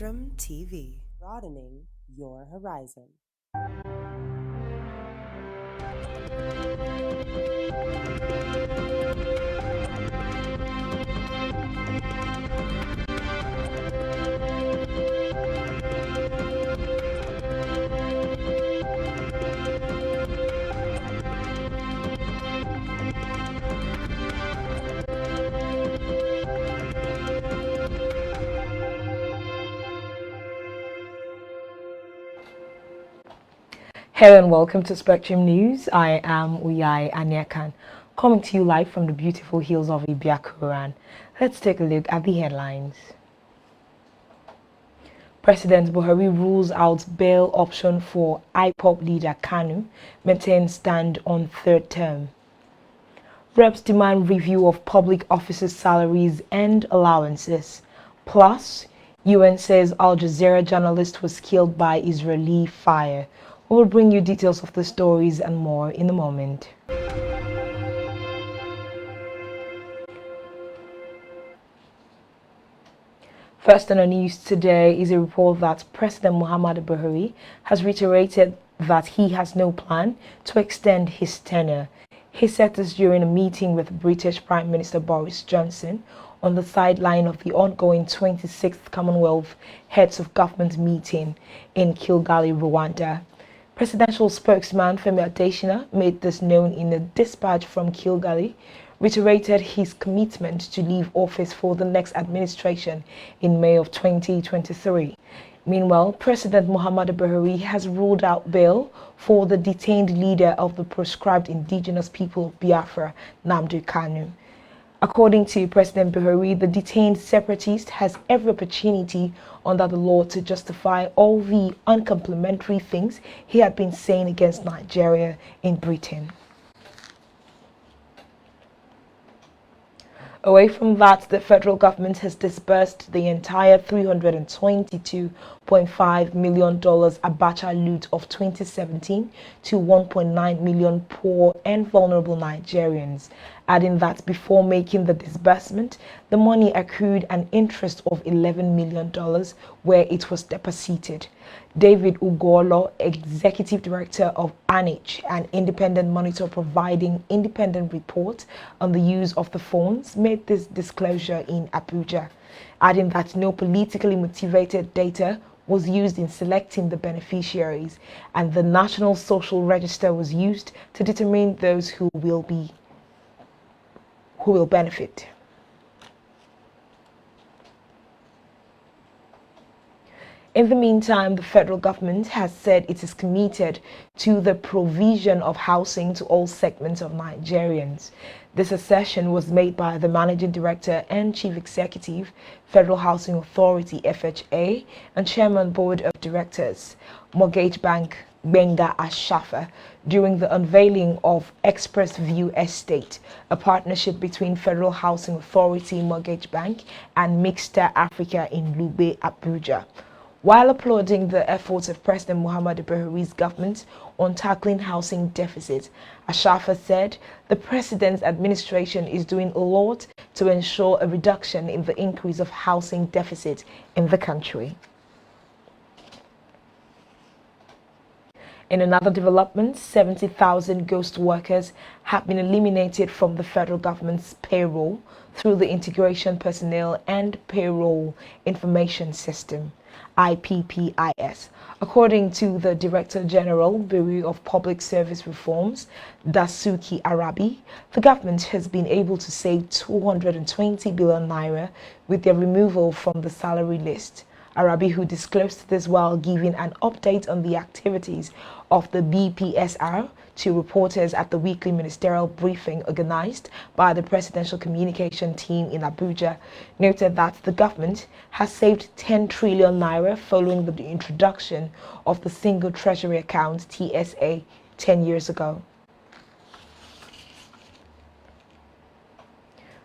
Spectrum TV, broadening your horizon. Hello and welcome to Spectrum News. I am Uyai Anyakan, coming to you live from the beautiful hills of Ibiakuran. Let's take a look at the headlines. President Buhari rules out bail option for IPOP leader Kanu, maintains stand on third term. Reps demand review of public officers' salaries and allowances. Plus, UN says Al Jazeera journalist was killed by Israeli fire. We will bring you details of the stories and more in a moment. First on the news today is a report that President Muhammadu Buhari has reiterated that he has no plan to extend his tenure. He said this during a meeting with British Prime Minister Boris Johnson on the sideline of the ongoing 26th Commonwealth Heads of Government meeting in Kigali, Rwanda. Presidential spokesman Femi Adesina made this known in a dispatch from Kigali, reiterated his commitment to leave office for the next administration in May of 2023. Meanwhile, President Muhammadu Buhari has ruled out bail for the detained leader of the proscribed indigenous people of Biafra, Nnamdi Kanu. According to President Buhari, the detained separatist has every opportunity under the law to justify all the uncomplimentary things he had been saying against Nigeria in Britain. Away from that, the federal government has disbursed the entire $322.5 million Abacha loot of 2017 to 1.9 million poor and vulnerable Nigerians, adding that before making the disbursement, the money accrued an interest of $11 million where it was deposited. David Ugolo, Executive Director of ANICH, an independent monitor providing independent report on the use of the funds, made this disclosure in Abuja, adding that no politically motivated data was used in selecting the beneficiaries, and the National Social Register was used to determine those who will benefit. In the meantime, the federal government has said it is committed to the provision of housing to all segments of Nigerians. This assertion was made by the Managing Director and Chief Executive, Federal Housing Authority (FHA), and Chairman Board of Directors, Mortgage Bank Benga Ashafa, during the unveiling of Express View Estate, a partnership between Federal Housing Authority, Mortgage Bank, and Mixter Africa in Lube, Abuja. While applauding the efforts of President Muhammadu Buhari's government on tackling housing deficit, Ashafa said the president's administration is doing a lot to ensure a reduction in the increase of housing deficit in the country. In another development, 70,000 ghost workers have been eliminated from the federal government's payroll through the Integration Personnel and Payroll Information System, IPPIS. According to the Director General, Bureau of Public Service Reforms, Dasuki Arabi, the government has been able to save 220 billion naira with their removal from the salary list. Arabi, who disclosed this while giving an update on the activities of the BPSR to reporters at the weekly ministerial briefing organized by the Presidential Communication Team in Abuja, noted that the government has saved 10 trillion naira following the introduction of the Single Treasury Account (TSA) 10 years ago.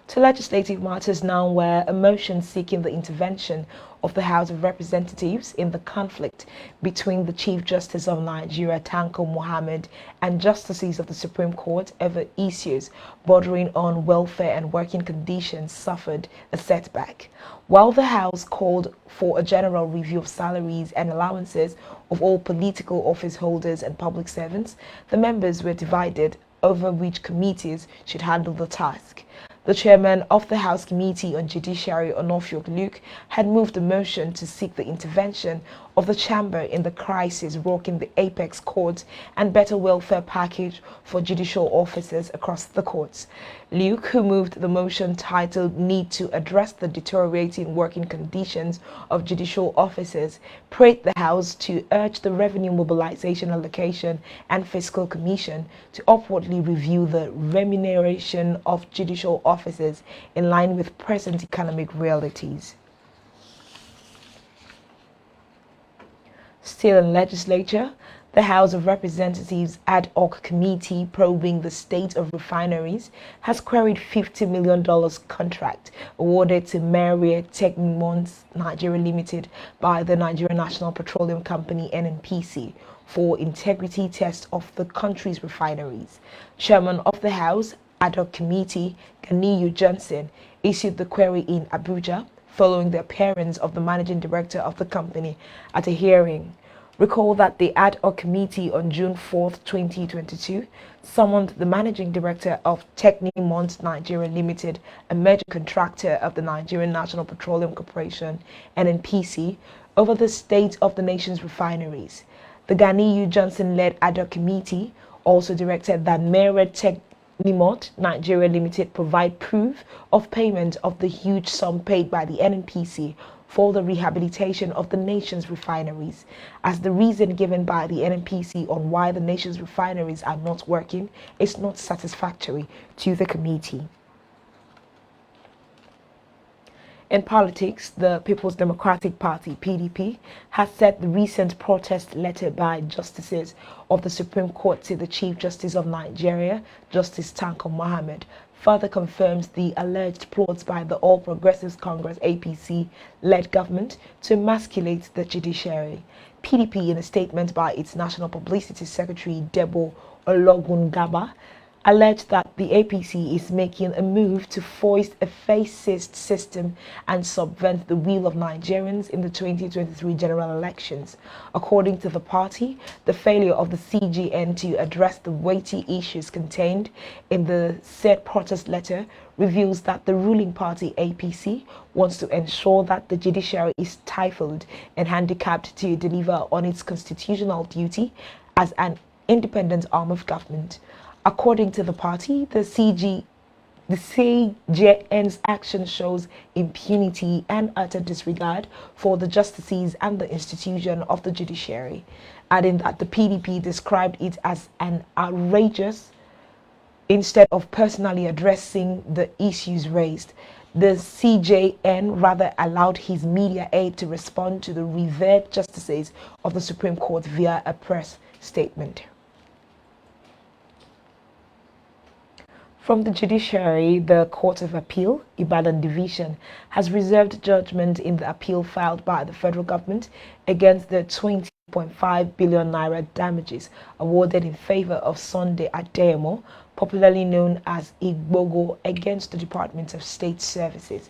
To legislative matters now, where a motion seeking the intervention of the House of Representatives in the conflict between the Chief Justice of Nigeria, Tanko Muhammad, and justices of the Supreme Court over issues bordering on welfare and working conditions suffered a setback. While the House called for a general review of salaries and allowances of all political office holders and public servants, the members were divided over which committees should handle the task. The chairman of the House Committee on Judiciary, Onofiok Luke, had moved a motion to seek the intervention of the chamber in the crisis rocking the apex courts and better welfare package for judicial officers across the courts. Luke, who moved the motion titled Need to Address the Deteriorating Working Conditions of Judicial Officers, prayed the House to urge the Revenue Mobilization Allocation and Fiscal Commission to upwardly review the remuneration of judicial officers in line with present economic realities. Still in legislature, the House of Representatives ad hoc committee probing the state of refineries has queried $50 million contract awarded to Marriott Technimont Nigeria Limited by the Nigerian National Petroleum Company (NNPC) for integrity test of the country's refineries. Chairman of the House ad hoc committee, Ganiyu Johnson, issued the query in Abuja following the appearance of the managing director of the company at a hearing. Recall that the ad hoc committee on June 4, 2022, summoned the managing director of Technimont Nigeria Limited, a major contractor of the Nigerian National Petroleum Corporation (NNPC), over the state of the nation's refineries. The Ganiyu Johnson-led ad hoc committee also directed that Marriott Technimont Nigeria Limited provide proof of payment of the huge sum paid by the NNPC for the rehabilitation of the nation's refineries, as the reason given by the NNPC on why the nation's refineries are not working is not satisfactory to the committee. In politics, the People's Democratic Party (PDP) has said the recent protest letter by justices of the Supreme Court to the Chief Justice of Nigeria, Justice Tanko Muhammad, further confirms the alleged plots by the All Progressives Congress (APC)-led government to emasculate the judiciary. PDP, in a statement by its National Publicity Secretary Debo Ologungaba, alleged that the APC is making a move to foist a fascist system and subvert the will of Nigerians in the 2023 general elections. According to the party, the failure of the CGN to address the weighty issues contained in the said protest letter reveals that the ruling party APC wants to ensure that the judiciary is stifled and handicapped to deliver on its constitutional duty as an independent arm of government. According to the party, the CJN's action shows impunity and utter disregard for the justices and the institution of the judiciary, adding that the PDP described it as an outrageous instead of personally addressing the issues raised. The CJN rather allowed his media aide to respond to the revered justices of the Supreme Court via a press statement. From the judiciary, the Court of Appeal, Ibadan Division, has reserved judgment in the appeal filed by the federal government against the 20.5 billion naira damages awarded in favor of Sunday Adeyemo, popularly known as Igboho, against the Department of State Services.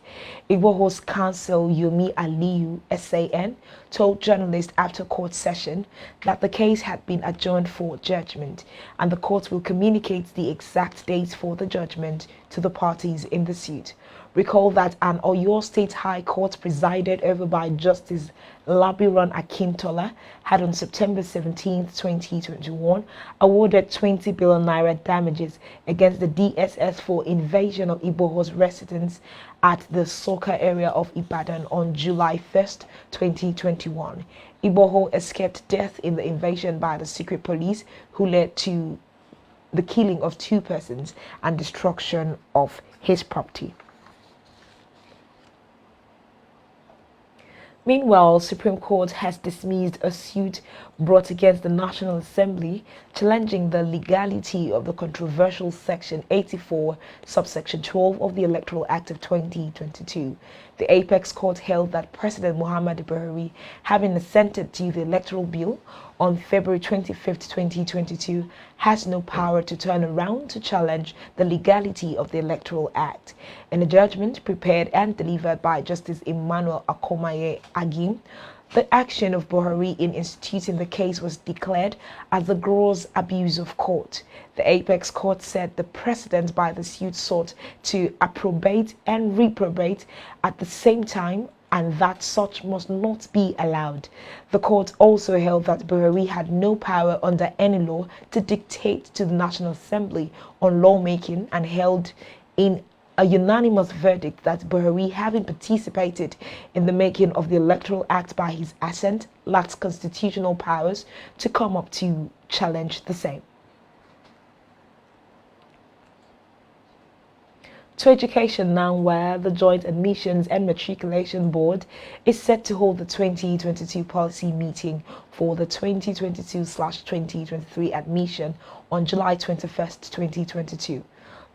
Igboho's counsel, Yomi Aliyu, SAN, told journalists after court session that the case had been adjourned for judgment, and the court will communicate the exact dates for the judgment to the parties in the suit. Recall that an Oyo State High Court presided over by Justice Labiran Akintola had on September 17, 2021, awarded 20 billion naira damages against the DSS for invasion of Igboho's residence at the Soka area of Ibadan on July 1st, 2021. Igboho escaped death in the invasion by the secret police, who led to the killing of 2 persons and destruction of his property. Meanwhile, Supreme Court has dismissed a suit brought against the National Assembly challenging the legality of the controversial Section 84, subsection 12 of the Electoral Act of 2022. The Apex Court held that President Muhammadu Buhari, having assented to the electoral bill on February 25, 2022, has no power to turn around to challenge the legality of the Electoral Act. In a judgment prepared and delivered by Justice Emmanuel Akomaye Agim, the action of Buhari in instituting the case was declared as a gross abuse of court. The Apex Court said the precedent by the suit sought to approbate and reprobate at the same time, and that such must not be allowed. The court also held that Buhari had no power under any law to dictate to the National Assembly on lawmaking, and held in a unanimous verdict that Buhari, having participated in the making of the Electoral Act by his assent, lacks constitutional powers to come up to challenge the same. To education now, where the Joint Admissions and Matriculation Board is set to hold the 2022 policy meeting for the 2022/2023 admission on July 21st, 2022.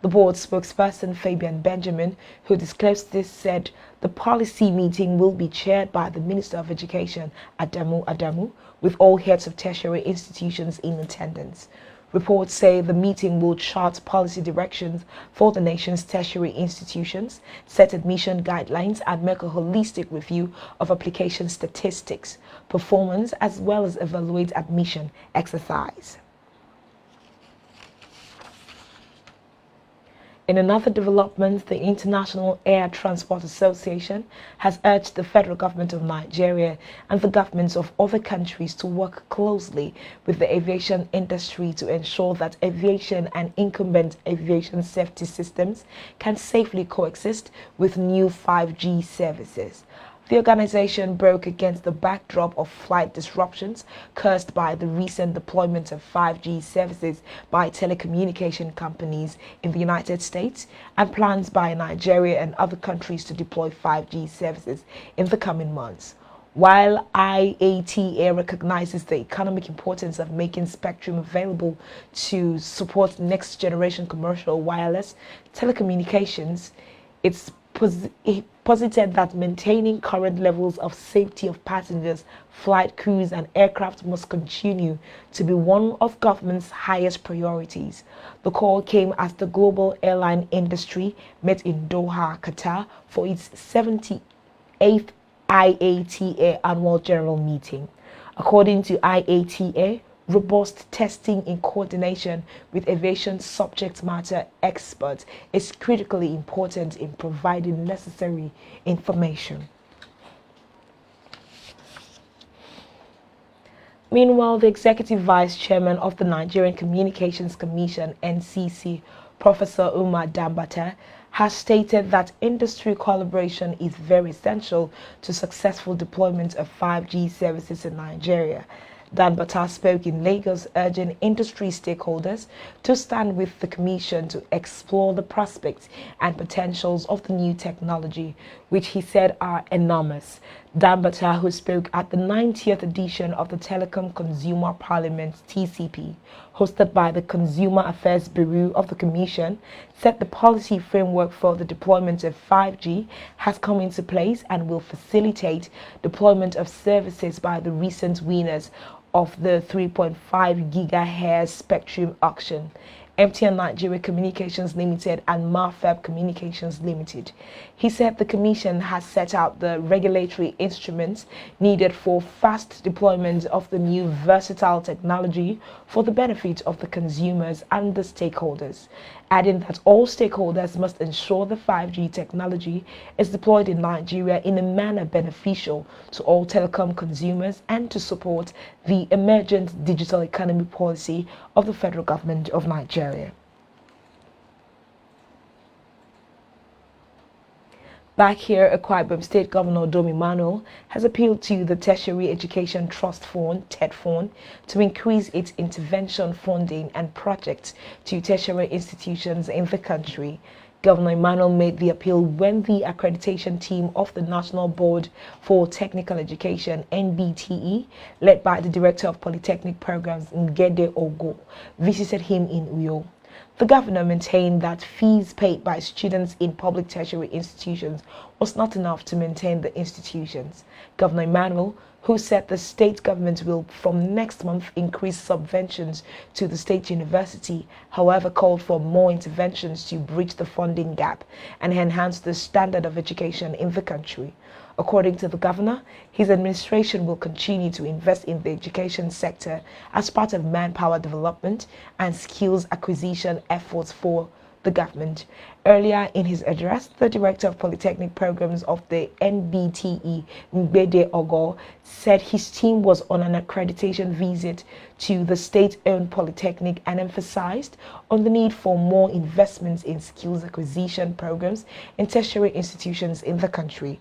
The board spokesperson Fabian Benjamin, who disclosed this, said the policy meeting will be chaired by the Minister of Education, Adamu, with all heads of tertiary institutions in attendance. Reports say the meeting will chart policy directions for the nation's tertiary institutions, set admission guidelines, and make a holistic review of application statistics, performance, as well as evaluate admission exercise. In another development, the International Air Transport Association has urged the federal government of Nigeria and the governments of other countries to work closely with the aviation industry to ensure that aviation and incumbent aviation safety systems can safely coexist with new 5G services. The organization broke against the backdrop of flight disruptions caused by the recent deployment of 5G services by telecommunication companies in the United States and plans by Nigeria and other countries to deploy 5G services in the coming months. While IATA recognizes the economic importance of making spectrum available to support next-generation commercial wireless telecommunications, it posited that maintaining current levels of safety of passengers, flight crews, and aircraft must continue to be one of government's highest priorities. The call came as the global airline industry met in Doha, Qatar, for its 78th IATA annual general meeting. According to IATA, robust testing in coordination with aviation subject matter experts is critically important in providing necessary information. Meanwhile, the Executive Vice Chairman of the Nigerian Communications Commission, NCC, Professor Umar Dambata, has stated that industry collaboration is very essential to successful deployment of 5G services in Nigeria. Dambata spoke in Lagos, urging industry stakeholders to stand with the Commission to explore the prospects and potentials of the new technology, which he said are enormous. Dambata, who spoke at the 90th edition of the Telecom Consumer Parliament (TCP), hosted by the Consumer Affairs Bureau of the Commission, said the policy framework for the deployment of 5G has come into place and will facilitate deployment of services by the recent winners of the 3.5 GHz spectrum auction, MTN Nigeria Communications Limited and Marfab Communications Limited. He said the Commission has set out the regulatory instruments needed for fast deployment of the new versatile technology for the benefit of the consumers and the stakeholders, adding that all stakeholders must ensure the 5G technology is deployed in Nigeria in a manner beneficial to all telecom consumers and to support the emergent digital economy policy of the federal government of Nigeria. Back here, Ekweremadu State Governor Dom Emmanuel has appealed to the Tertiary Education Trust Fund, TED-Fund, to increase its intervention funding and projects to tertiary institutions in the country. Governor Emmanuel made the appeal when the accreditation team of the National Board for Technical Education, NBTE, led by the Director of Polytechnic Programs, Ngede Ogo, visited him in Uyo. The governor maintained that fees paid by students in public tertiary institutions was not enough to maintain the institutions. Governor Emmanuel, who said the state government will from next month increase subventions to the state university, however called for more interventions to bridge the funding gap and enhance the standard of education in the country. According to the governor, his administration will continue to invest in the education sector as part of manpower development and skills acquisition efforts for the government. Earlier in his address, the Director of Polytechnic Programs of the NBTE, Ngbede Ogo, said his team was on an accreditation visit to the state-owned polytechnic and emphasized on the need for more investments in skills acquisition programs in tertiary institutions in the country.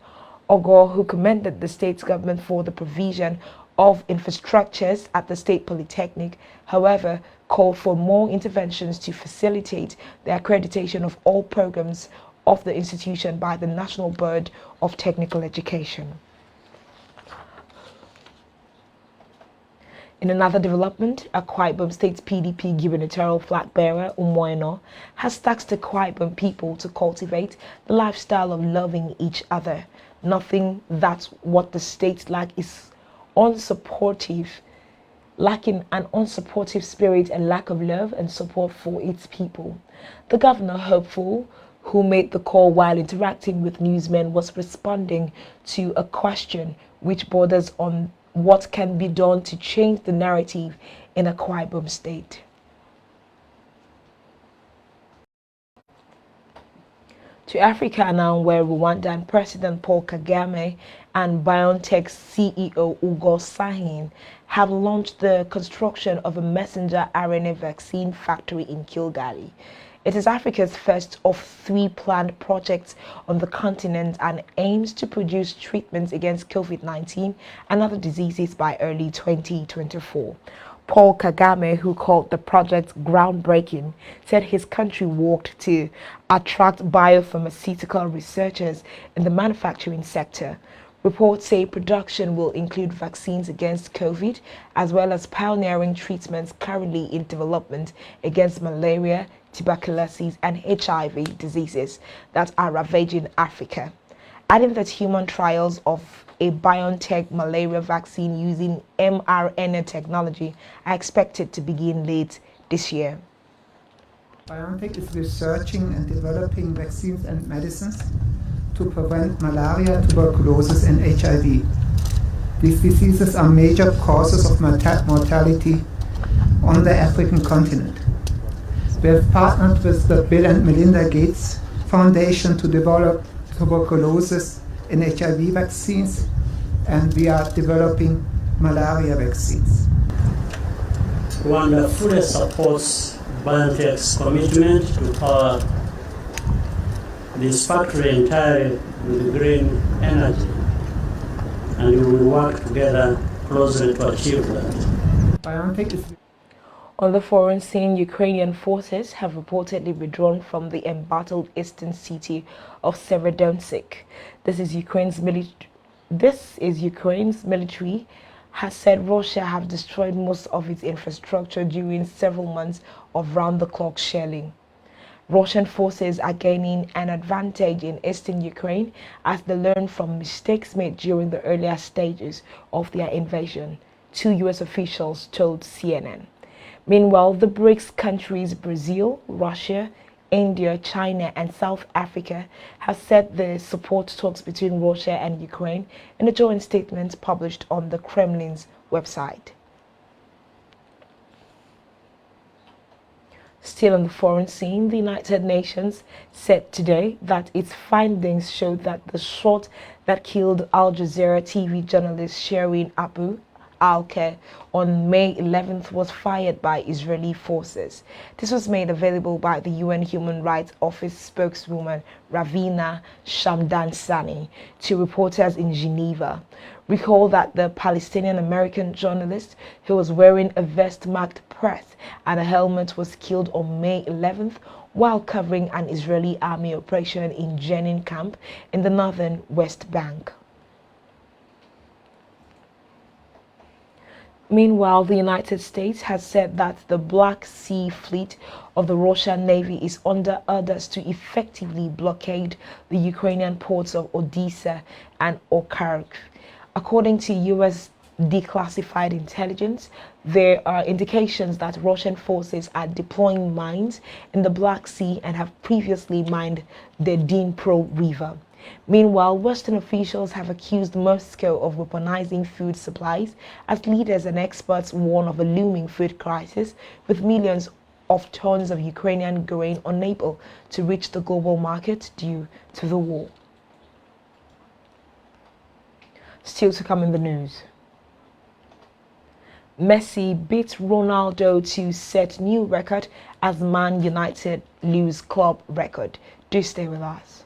Ogo, who commended the state government for the provision of infrastructures at the State Polytechnic, however, called for more interventions to facilitate the accreditation of all programs of the institution by the National Board of Technical Education. In another development, Akwa Ibom State PDP gubernatorial flag bearer Umoeno has tasked the Akwa Ibom people to cultivate the lifestyle of loving each other. Nothing that what the state lacks is lacking an unsupportive spirit and lack of love and support for its people. The governor, hopeful, who made the call while interacting with newsmen, was responding to a question which borders on what can be done to change the narrative in Akwa Ibom State. To Africa now, where Rwandan President Paul Kagame and BioNTech CEO Ugo Sahin have launched the construction of a messenger RNA vaccine factory in Kilgali. It is Africa's first of 3 planned projects on the continent and aims to produce treatments against COVID-19 and other diseases by early 2024. Paul Kagame, who called the project groundbreaking, said his country worked to attract biopharmaceutical researchers in the manufacturing sector. Reports say production will include vaccines against COVID, as well as pioneering treatments currently in development against malaria, tuberculosis, and HIV diseases that are ravaging Africa, adding that human trials of a BioNTech malaria vaccine using mRNA technology are expected to begin late this year. BioNTech is researching and developing vaccines and medicines to prevent malaria, tuberculosis, and HIV. These diseases are major causes of mortality on the African continent. We have partnered with the Bill and Melinda Gates Foundation to develop tuberculosis and HIV vaccines, and we are developing malaria vaccines. Rwanda fully supports BioNTech's commitment to power this factory entirely with green energy, and we will work together closely to achieve that. BioNTech is On the foreign scene, Ukrainian forces have reportedly withdrawn from the embattled eastern city of Severodonetsk. This is Ukraine's military has said Russia have destroyed most of its infrastructure during several months of round-the-clock shelling. Russian forces are gaining an advantage in eastern Ukraine as they learn from mistakes made during the earlier stages of their invasion, 2 U.S. officials told CNN. Meanwhile, the BRICS countries Brazil, Russia, India, China, and South Africa have said they support talks between Russia and Ukraine in a joint statement published on the Kremlin's website. Still on the foreign scene, the United Nations said today that its findings showed that the shot that killed Al Jazeera TV journalist Shireen Abu Akleh on May 11th was fired by Israeli forces. This was made available by the UN Human Rights Office spokeswoman Ravina Shamdasani to reporters in Geneva. Recall that the Palestinian-American journalist who was wearing a vest marked press and a helmet was killed on May 11th while covering an Israeli army operation in Jenin camp in the northern West Bank. Meanwhile, the United States has said that the Black Sea Fleet of the Russian Navy is under orders to effectively blockade the Ukrainian ports of Odessa and Okark. According to U.S. declassified intelligence, there are indications that Russian forces are deploying mines in the Black Sea and have previously mined the Dnipro River. Meanwhile, Western officials have accused Moscow of weaponizing food supplies as leaders and experts warn of a looming food crisis, with millions of tons of Ukrainian grain unable to reach the global market due to the war. Still to come in the news. Messi beats Ronaldo to set new record as Man United lose club record. Do stay with us.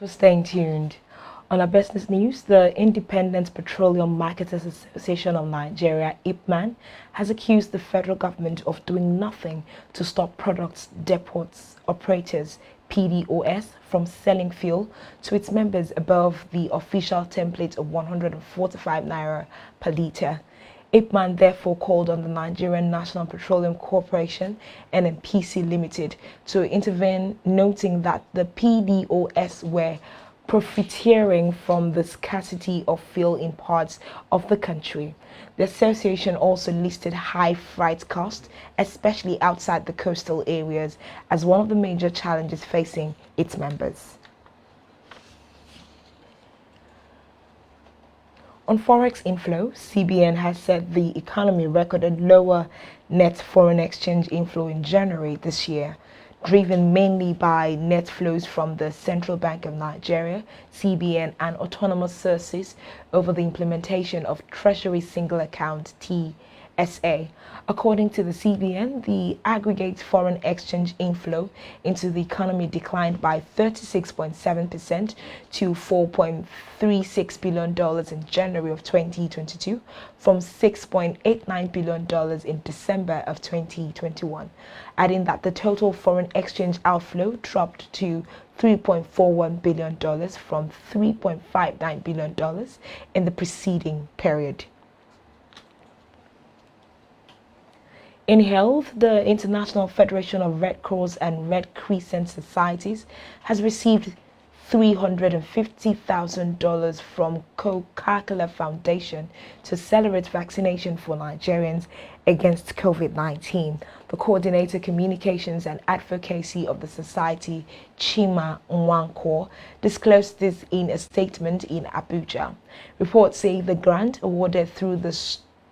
For staying tuned. On our business news, the Independent Petroleum Marketers Association of Nigeria, IPMAN, has accused the federal government of doing nothing to stop products depots operators, PDOS, from selling fuel to its members above the official template of 145 naira per litre. IPMAN therefore called on the Nigerian National Petroleum Corporation, NNPC Limited, to intervene, noting that the PDOS were profiteering from the scarcity of fuel in parts of the country. The association also listed high freight costs, especially outside the coastal areas, as one of the major challenges facing its members. On forex inflow, CBN has said the economy recorded lower net foreign exchange inflow in January this year, driven mainly by net flows from the Central Bank of Nigeria, CBN, and autonomous sources over the implementation of Treasury Single Account TSA. According to the CBN, the aggregate foreign exchange inflow into the economy declined by 36.7% to $4.36 billion in January of 2022 from $6.89 billion in December of 2021, adding that the total foreign exchange outflow dropped to $3.41 billion from $3.59 billion in the preceding period. In health, the International Federation of Red Cross and Red Crescent Societies has received $350,000 from Coca-Cola Foundation to accelerate vaccination for Nigerians against COVID-19. The Coordinator Communications and Advocacy of the Society, Chima Nwankwo, disclosed this in a statement in Abuja. Reports say the grant awarded through the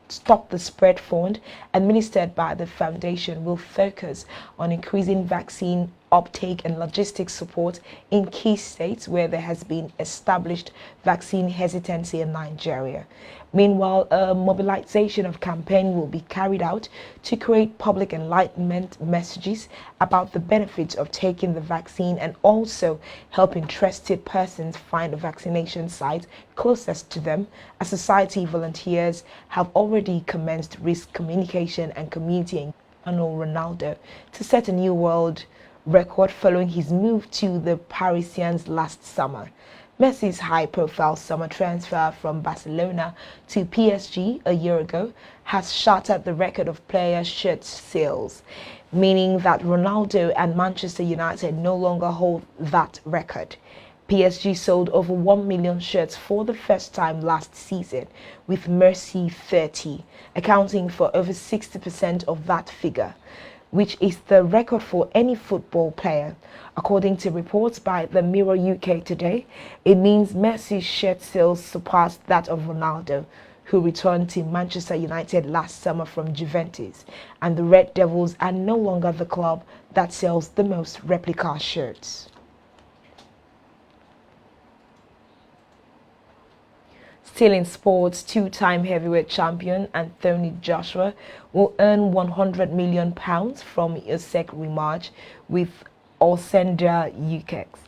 Stop the Spread Fund, administered by the foundation, will focus on increasing vaccine uptake and logistics support in key states where there has been established vaccine hesitancy in Nigeria. Meanwhile, a mobilization of campaign will be carried out to create public enlightenment messages about the benefits of taking the vaccine and also help interested persons find a vaccination site closest to them, as society volunteers have already commenced risk communication and community Ronaldo to set a new world record following his move to the Parisians last summer. Messi's high-profile summer transfer from Barcelona to PSG a year ago has shattered the record of player shirt sales, meaning that Ronaldo and Manchester United no longer hold that record. PSG sold over 1 million shirts for the first time last season, with Messi 30, accounting for over 60% of that figure, which is the record for any football player. According to reports by the Mirror UK today, it means Messi's shirt sales surpassed that of Ronaldo, who returned to Manchester United last summer from Juventus, and the Red Devils are no longer the club that sells the most replica shirts. Still in sports, two-time heavyweight champion Anthony Joshua will earn £100 million from a second rematch with Alcindor Ukes,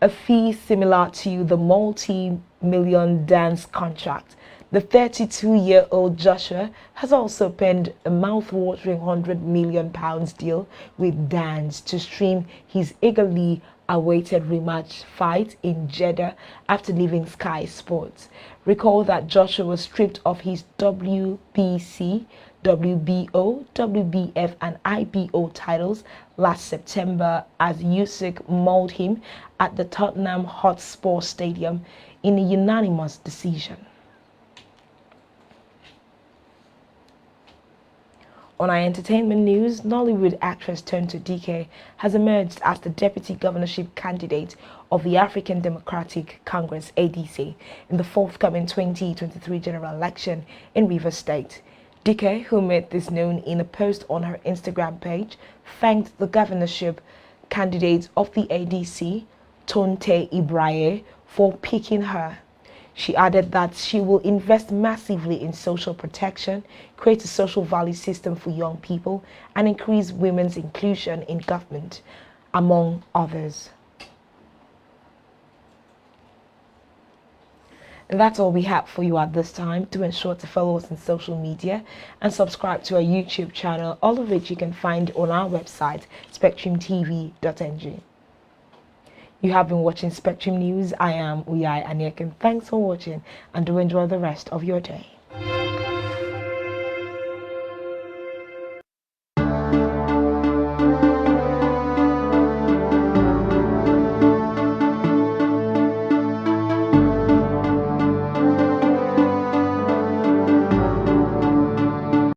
a fee similar to the multi-million dance contract. The 32-year-old Joshua has also penned a mouth-watering £100 million deal with Dance to stream his eagerly awaited rematch fight in Jeddah after leaving Sky Sports. Recall that Joshua was stripped of his WBC, WBO, WBF and IBO titles last September as Usyk mauled him at the Tottenham Hotspur Stadium in a unanimous decision. On our entertainment news, Nollywood actress Tonto Dike has emerged as the deputy governorship candidate of the African Democratic Congress (ADC) in the forthcoming 2023 general election in Rivers State. Dike, who made this known in a post on her Instagram page, thanked the governorship candidate of the ADC, Tonte Ibraye, for picking her. She added that she will invest massively in social protection, create a social value system for young people, and increase women's inclusion in government, among others. And that's all we have for you at this time. Do ensure to follow us on social media and subscribe to our YouTube channel, all of which you can find on our website, spectrumtv.ng. You have been watching Spectrum News. I am Uyai Aniakin. Thanks for watching and do enjoy the rest of your day.